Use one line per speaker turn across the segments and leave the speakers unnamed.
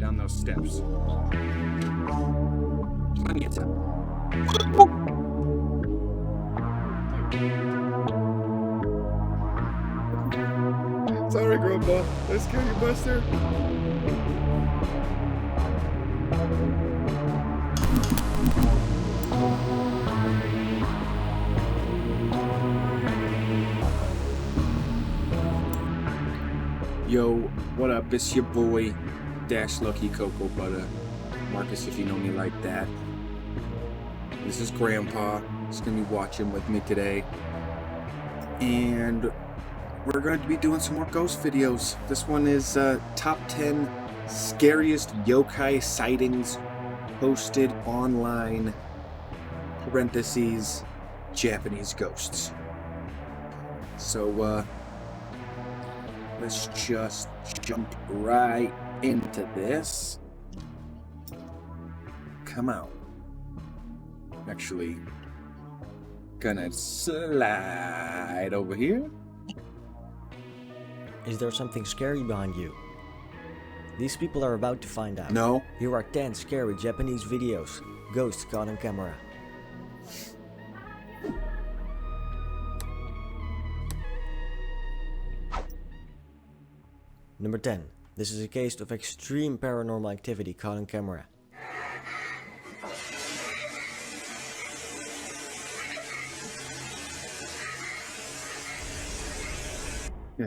down those steps. Plenty of time. Sorry, Grandpa. Did I scare you, Buster? Yo, what up? It's your boy, Dash Lucky Cocoa Butter. Marcus, if you know me like that. This is Grandpa. He's gonna be watching with me today. And we're going to be doing some more ghost videos. This one is top 10 scariest yokai sightings posted online, parentheses, Japanese ghosts. So, let's just jump right into this. Come on. Actually, gonna slide over here.
Is there something scary behind you? These people are about to find out.
No.
Here are 10 scary Japanese videos. Ghosts caught on camera. Number 10. This is a case of extreme paranormal activity caught on camera.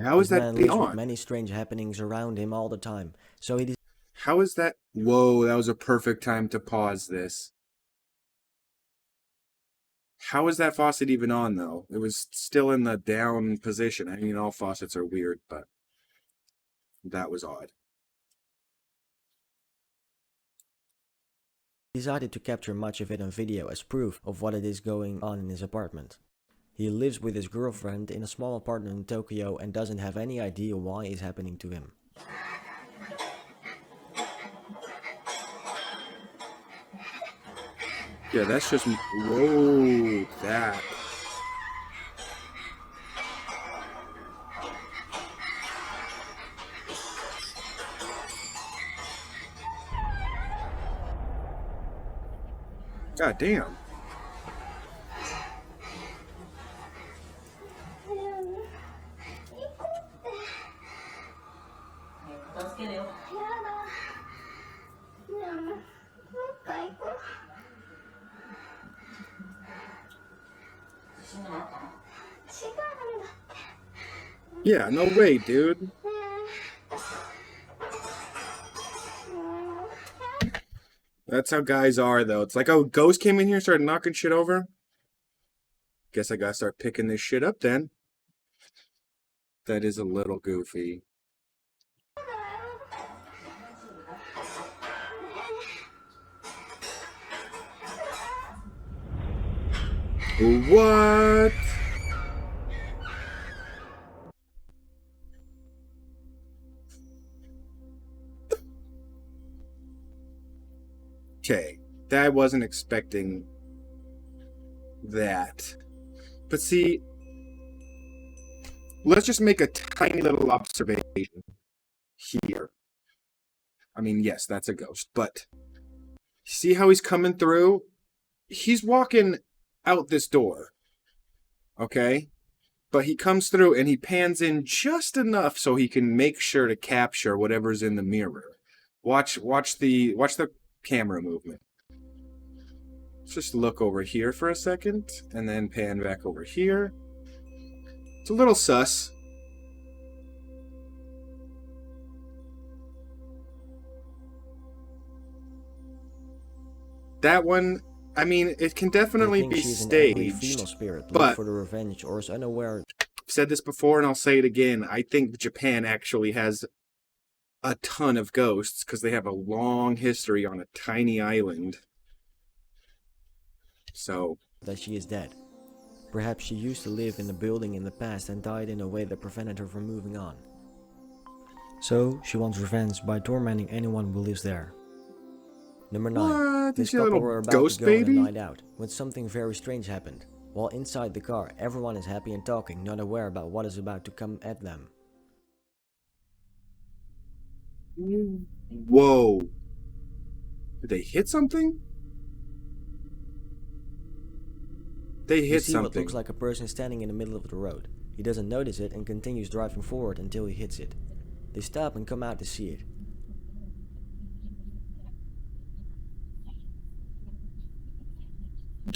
How is that
man lives with
on?
many strange happenings around him all the time, so he
How is that? Whoa, that was a perfect time to pause this. How is that faucet even on, though? It was still in the down position. I mean, all faucets are weird, but that was odd.
decided to capture much of it on video as proof of what it is going on in his apartment. He lives with his girlfriend in a small apartment in Tokyo and doesn't have any idea why it's happening to him.
Yeah, that's just... Whoa, that... God damn. Yeah, no way, dude. That's how guys are, though. It's like, oh, ghost came in here and started knocking shit over. Guess I gotta start picking this shit up then. That is a little goofy. What? Okay, I wasn't expecting that. But see, let's just make a tiny little observation here. I mean, yes, that's a ghost, but see how he's coming through? He's walking out this door, okay? But he comes through and he pans in just enough so he can make sure to capture whatever's in the mirror. Watch the camera movement. Let's just look over here for a second and then pan back over here. It's a little sus. That one, I mean, it can definitely be staged,
female spirit,
but
for the revenge or is unaware.
I've said this before and I'll say it again. I think Japan actually has a ton of ghosts because they have a long history on a tiny island. So
That she is dead. Perhaps she used to live in the building in the past and died in a way that prevented her from moving on. So she wants revenge by tormenting anyone who lives there. Number 9.
What?
This
Is she a
couple
little
were about
ghost
to go on
baby?
a night out when something very strange happened. While inside the car, everyone is happy and talking, not aware about what is about to come at them.
Whoa. Did they hit something? They
We
hit
see what
something.
looks like a person standing in the middle of the road. He doesn't notice it and continues driving forward until he hits it. They stop and come out to see it.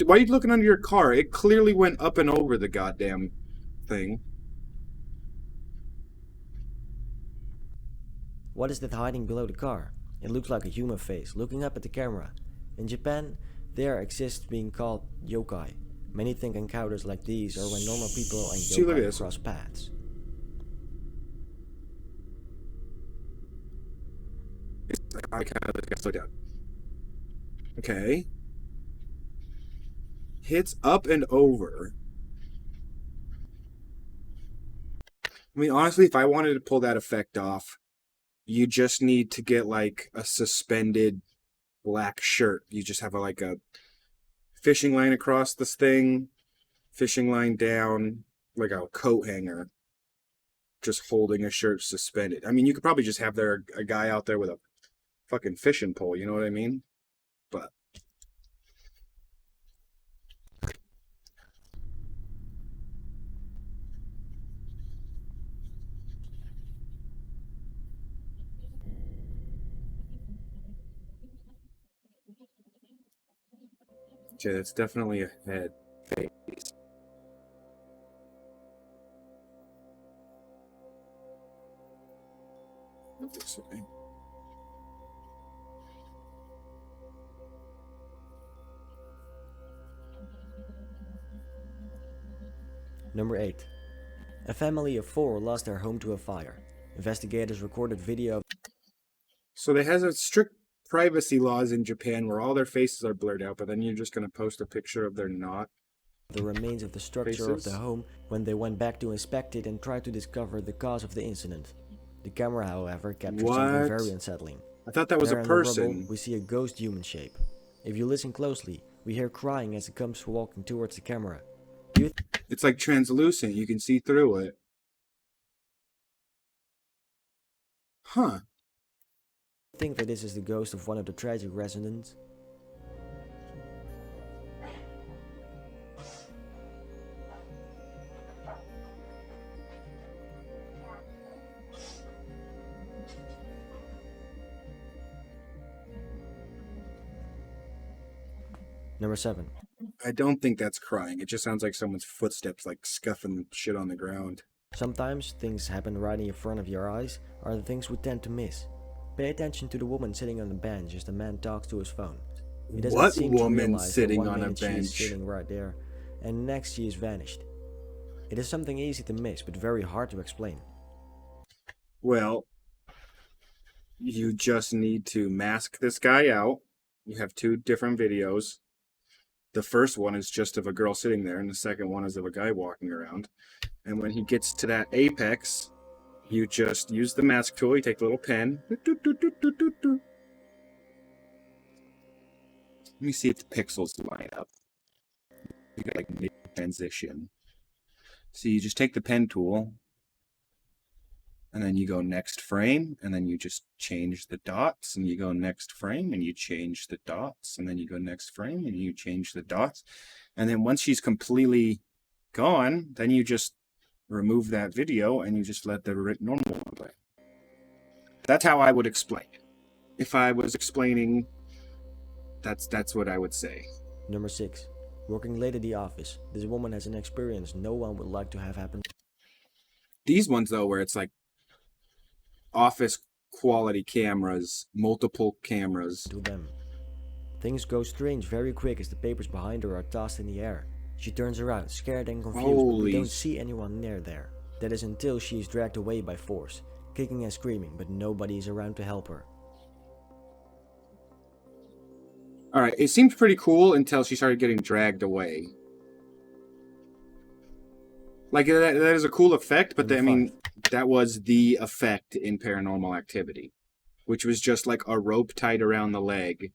Why are you looking under your car? It clearly went up and over the goddamn thing.
What is that hiding below the car? It looks like a human face, looking up at the camera. In Japan, there exists being called yokai. Many think encounters like these are when normal people and
See, look at
yokai
this.
cross paths.
I kind of got slowed down. Okay. Hits up and over. I mean, honestly, if I wanted to pull that effect off, you just need to get like a suspended black shirt. You just have like a fishing line across this thing, fishing line down, like a coat hanger, just holding a shirt suspended. I mean, you could probably just have there a guy out there with a fucking fishing pole, you know what I mean? But okay, that's definitely a head face. This way.
Number 8. A family of 4 lost their home to a fire. Investigators recorded video of
So they has a strict privacy laws in Japan where all their faces are blurred out, but then you're just gonna post a picture of their not.
the remains of the structure of the home when they went back to inspect it and tried to discover the cause of the incident. The camera, however, captured something very unsettling.
I thought that was
There
a
in the rubble,
person.
we see a ghost human shape. If you listen closely, we hear crying as it comes walking towards the camera.
It's like translucent. You can see through it. Huh.
Think that this is the ghost of one of the tragic residents? Number 7.
I don't think that's crying. It just sounds like someone's footsteps, like scuffing shit on the ground.
Sometimes things happen right in front of your eyes are the things we tend to miss. Pay attention to the woman sitting on the bench as the man talks to his phone. He doesn't
What
seem to
woman
realize
sitting
that one
on a
minute she is
bench?
sitting right there, and next she is vanished. It is something easy to miss, but very hard to explain.
Well, you just need to mask this guy out. You have 2 different videos. The first one is just of a girl sitting there, and the second one is of a guy walking around. And when he gets to that apex, you just use the mask tool. You take the little pen. Let me see if the pixels line up. You got like mid-transition. So you just take the pen tool, and then you go next frame, and then you just change the dots, and you go next frame, and you change the dots, and then you go next frame, and you change the dots. And then once she's completely gone, then you just remove that video, and you just let the normal one play. That's how I would explain it. If I was explaining, that's what I would say.
Number 6. Working late at the office, this woman has an experience no one would like to have happen.
These ones, though, where it's like office quality cameras, multiple cameras.
To them. Things go strange very quick as the papers behind her are tossed in the air. She turns around, scared and confused, but we don't see anyone near there. That is until she is dragged away by force, kicking and screaming, but nobody is around to help her.
Alright, it seemed pretty cool until she started getting dragged away. Like, that is a cool effect, but I mean, that was the effect in Paranormal Activity. Which was just like a rope tied around the leg.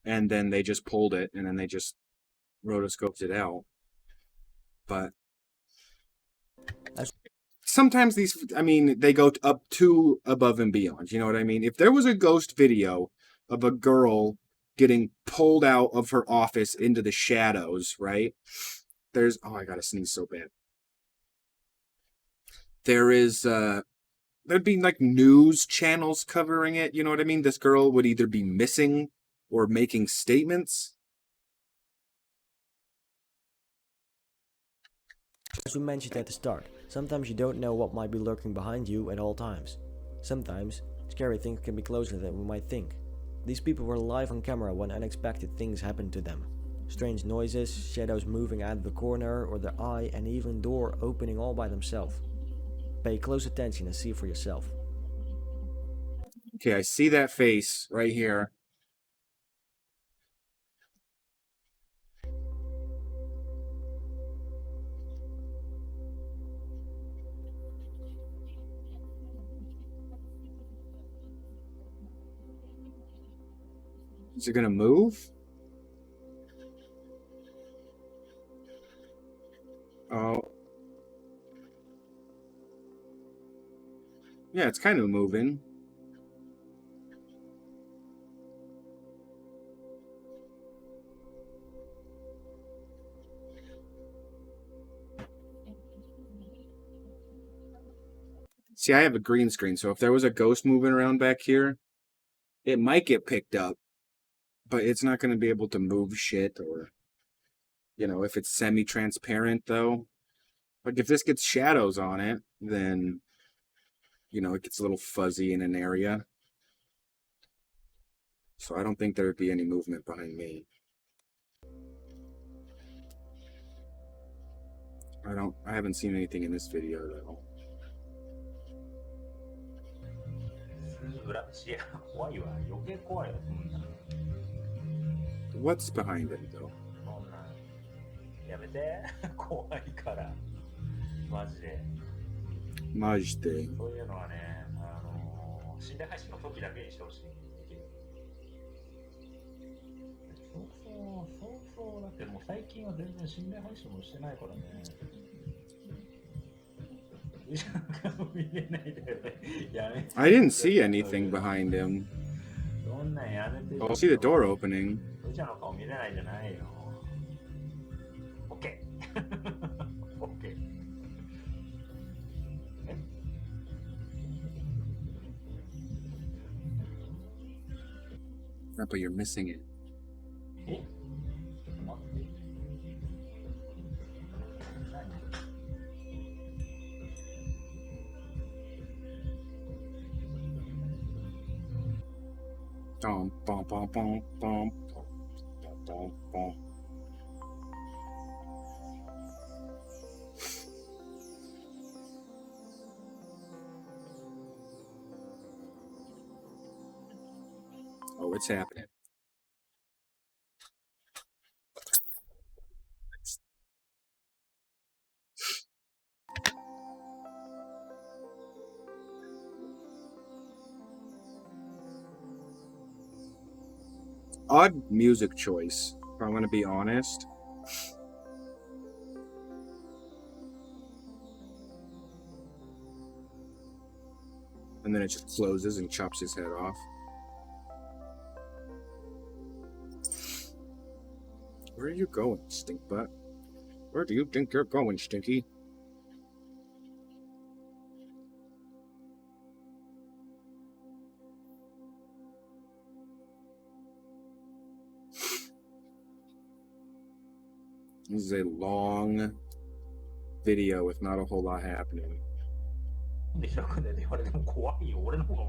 And then they just pulled it, and then they just rotoscoped it out. But sometimes these, I mean, they go up to above and beyond. You know what I mean? If there was a ghost video of a girl getting pulled out of her office into the shadows, right? There's, oh, I gotta sneeze so bad. There is, there'd be like news channels covering it. You know what I mean? This girl would either be missing or making statements.
As we mentioned at the start, sometimes you don't know what might be lurking behind you at all times. Sometimes, scary things can be closer than we might think. These people were live on camera when unexpected things happened to them. Strange noises, shadows moving out of the corner or the eye, and even door opening all by themselves. Pay close attention and see for yourself.
Okay, I see that face right here. Is it gonna move? Oh. Yeah, it's kind of moving. See, I have a green screen, so if there was a ghost moving around back here, it might get picked up, but it's not going to be able to move shit or, you know, if it's semi-transparent, though. Like, if this gets shadows on it, then, you know, it gets a little fuzzy in an area. So I don't think there would be any movement behind me. I haven't seen anything in this video, though. What's behind it, though?
やめて怖いからマジで
マジで
そういうのはね心霊配信の時だけにしてほしいそうだってもう最近は全然心霊配信もしてないからね見れないでやめて
I didn't see anything behind him.
どんなんやめて
I'll see the door opening.
うちゃんの顔見れないじゃないよOK OK
Oh, but you're missing it.
えちょっと待って何
Bom, bom, bom, bom, bom, bom, bom. Oh, it's happening. Odd music choice, if I'm going to be honest. And then it just closes and chops his head off. Where are you going, stinkbutt? Where do you think you're going, Stinky? This is a long video with not a whole lot happening.
で100年で言われても怖いよ俺の方が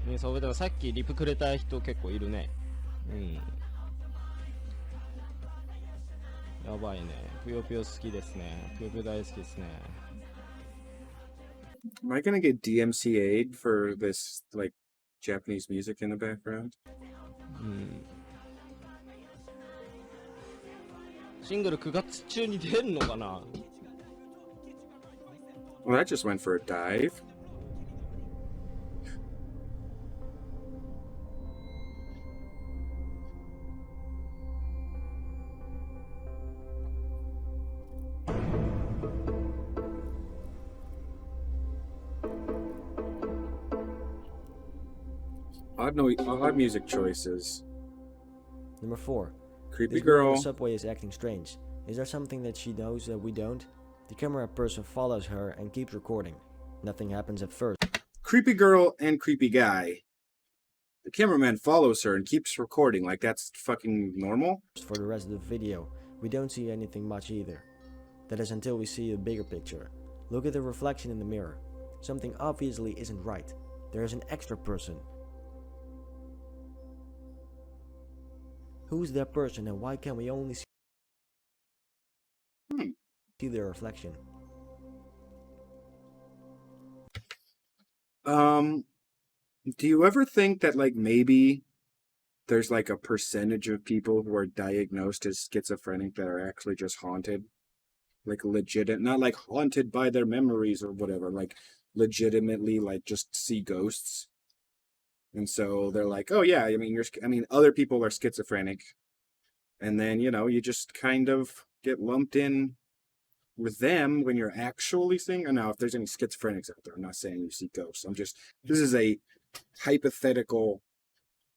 ね、そうだからさっきリプくれた人結構いるね。やばいね。ぷよぷよ好きですね。ぷよぷよ大好きですね。
Am I gonna get DMCA'd for this, like, Japanese music in the background?
シングル9月中に出るのかな
Well, that just went for a dive. Odd music choices.
Number 4.
Creepy
This girl on
girl.
the subway is acting strange. Is there something that she knows that we don't? The camera person follows her and keeps recording. Nothing happens at first.
Creepy girl and creepy guy. The cameraman follows her and keeps recording like that's fucking normal.
For the rest of the video, we don't see anything much either. That is until we see a bigger picture. Look at the reflection in the mirror. Something obviously isn't right. There is an extra person. Who's that person and why can we only see their reflection?
Do you ever think that like maybe there's like a percentage of people who are diagnosed as schizophrenic that are actually just haunted? Like legit, not like haunted by their memories or whatever, like legitimately like just see ghosts. And so they're like, oh yeah, I mean, other people are schizophrenic. And then, you just kind of get lumped in with them when you're actually seeing. And now, if there's any schizophrenics out there, I'm not saying you see ghosts. This is a hypothetical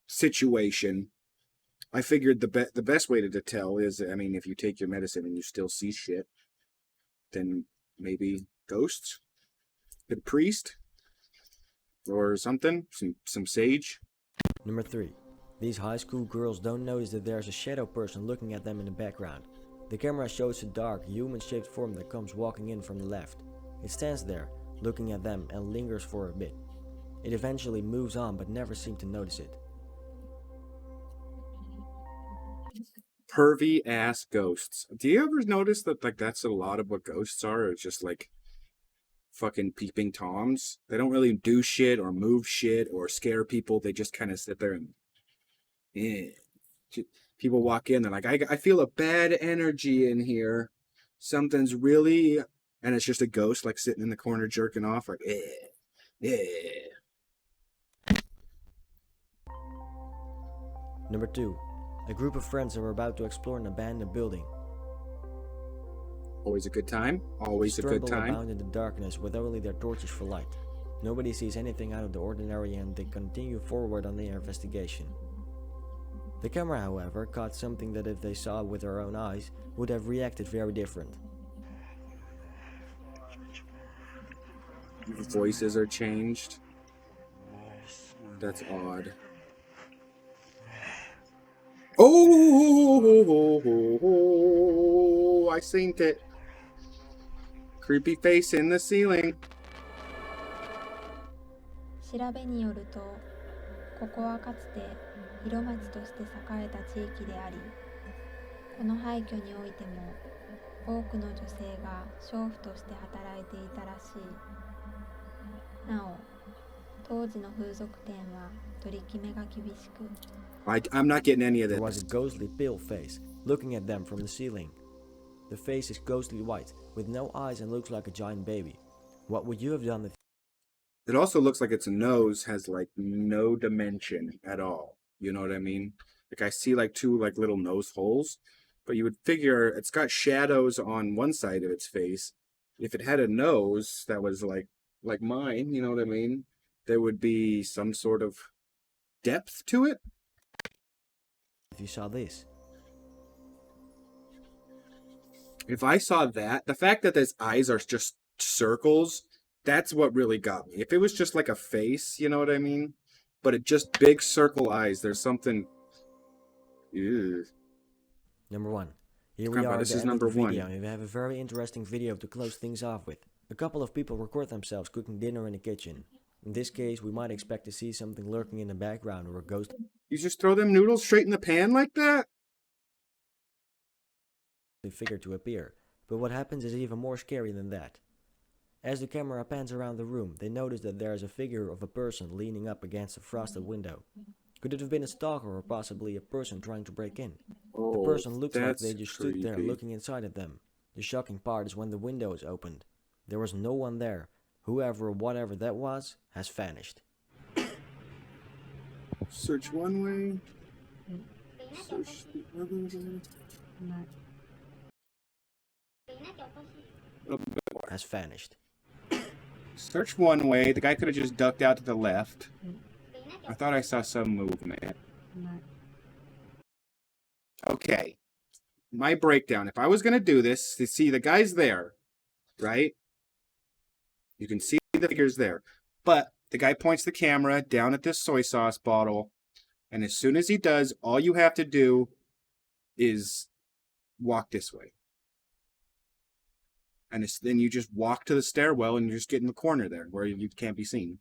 situation. I figured the best way to tell is, I mean, if you take your medicine and you still see shit, then maybe ghosts, a priest, or something, some sage.
Number 3. These high school girls don't notice that there's a shadow person looking at them in the background. The camera shows a dark, human-shaped form that comes walking in from the left. It stands there, looking at them and lingers for a bit. It eventually moves on but never seemed to notice it.
Pervy ass ghosts. Do you ever notice that like that's a lot of what ghosts are? It's just like fucking peeping toms. They don't really do shit or move shit or scare people. They just kind of sit there and people walk in, they're like, I feel a bad energy in here. Something's really, and it's just a ghost like sitting in the corner jerking off like
Number 2. A group of friends are about to explore an abandoned building.
Always a good time. Always a good
Stumble
time.
about in the darkness with only their torches for light. Nobody sees anything out of the ordinary and they continue forward on their investigation. The camera, however, caught something that if they saw with their own eyes, would have reacted very different.
Voices are changed. That's odd. Oh, I seen it. Creepy face in the ceiling.
調べによると、ここはかつて広町として栄えた地域であり、この廃墟においても多くの女性が娼婦として働いていたらしい。なお、当時の風俗店は取り決めが厳しく、
I'm not getting any of
There was a
this.
ghostly pale face looking at them from the ceiling. The face is ghostly white with no eyes and looks like a giant baby. What would you have done if
It also looks like its nose has like no dimension at all. You know what I mean? Like I see like two like little nose holes, but you would figure it's got shadows on one side of its face. If it had a nose that was like mine, you know what I mean? There would be some sort of depth to it.
you saw this?
If I saw that, the fact that its eyes are just circles, that's what really got me. If it was just like a face, you know what I mean? But it just big circle eyes, there's something. Ew.
Number 1. Here we
Grandpa,
are at
this
the
is
end of the
number
video
one.
and we have a very interesting video to close things off with. A couple of people record themselves cooking dinner in the kitchen. In this case, we might expect to see something lurking in the background or a ghost
You just throw them noodles straight in the pan like that?
figure to appear. But what happens is even more scary than that. As the camera pans around the room, they notice that there is a figure of a person leaning up against a frosted window. Could it have been a stalker or possibly a person trying to break in? The person looks like they just stood there looking inside at them. The shocking part is when the window is opened. There was no one there. Whoever or whatever that was has vanished.
Search one way. Search the other way.
Has vanished.
Search one way. The guy could have just ducked out to the left. I thought I saw some movement. Okay. My breakdown. If I was going to do this, you see the guy's there, right? You can see the figures there. But the guy points the camera down at this soy sauce bottle. And as soon as he does, all you have to do is walk this way. And then you just walk to the stairwell and you just get in the corner there where you can't be seen.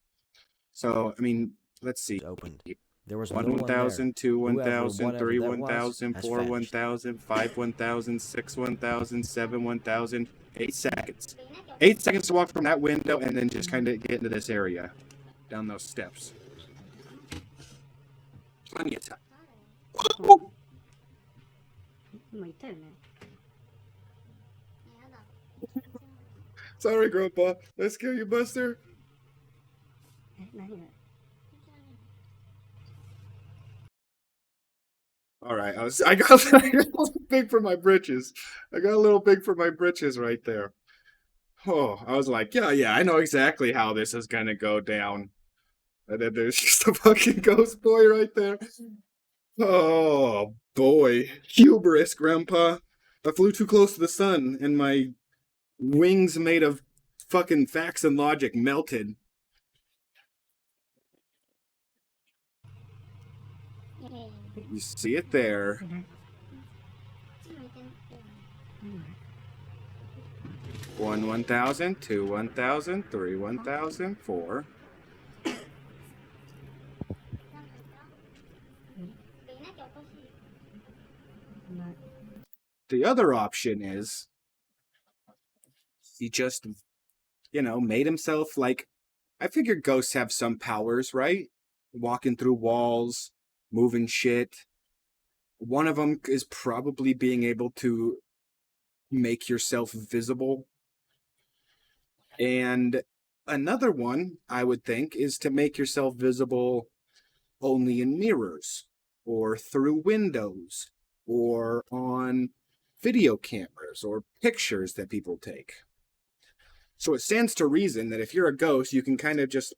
So, I mean, let's see.
Opened. There was
1,
no one
1,000, 2,
Whoever,
1,000,
whatever
3,
that was,
1,000,
has
4,
vanished.
1,000, 5, 1,000, 6, 1,000, 7, 1,000, 8 seconds. 8 seconds to walk from that window and then just kind of get into this area. Down those steps. Plenty of time.
今言ったよね。
Sorry, Grandpa. Let's scare you, Buster.
え、何が
All right, I got a little big for my britches. I got a little big for my britches right there. Oh, I was like, yeah, I know exactly how this is gonna go down. And then there's just a fucking ghost boy right there. Oh boy, hubris, Grandpa. I flew too close to the sun, and my wings made of fucking facts and logic melted. You see it there. 1, 1,000, 2, 1,000, 3, 1,000, 4. The other option is he just, made himself like, I figure ghosts have some powers, right? Walking through walls, moving shit. One of them is probably being able to make yourself visible. And another one, I would think, is to make yourself visible only in mirrors or through windows or on video cameras or pictures that people take. So it stands to reason that if you're a ghost, you can kind of just,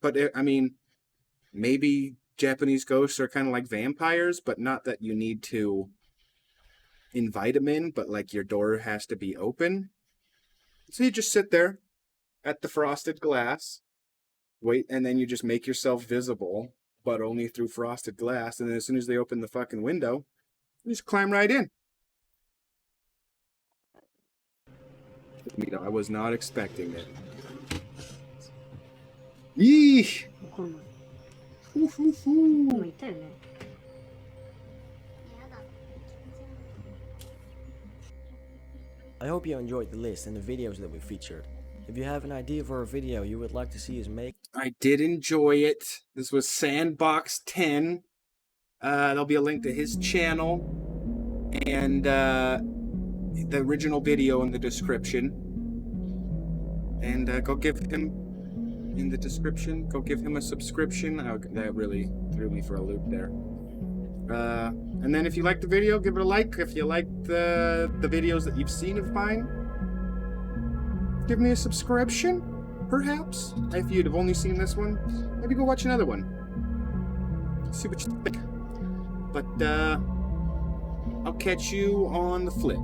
maybe Japanese ghosts are kind of like vampires, but not that you need to invite them in, but like your door has to be open. So you just sit there at the frosted glass, wait, and then you just make yourself visible, but only through frosted glass. And then as soon as they open the fucking window, you just climb right in. I was not expecting it. Yee!
わかんない。
Hoo, hoo, hoo.
今言ったよね。
I hope you enjoyed the list and the videos that we featured. If you have an idea for a video you would like to see us make,
I did enjoy it. This was Sandboxten. There'll be a link to his channel and the original video in the description. And go give him in the description. Go give him a subscription. Oh, that really threw me for a loop there. And then if you like the video, give it a like. If you like the videos that you've seen of mine, give me a subscription, perhaps. If you'd have only seen this one, maybe go watch another one. See what you think. But I'll catch you on the flip.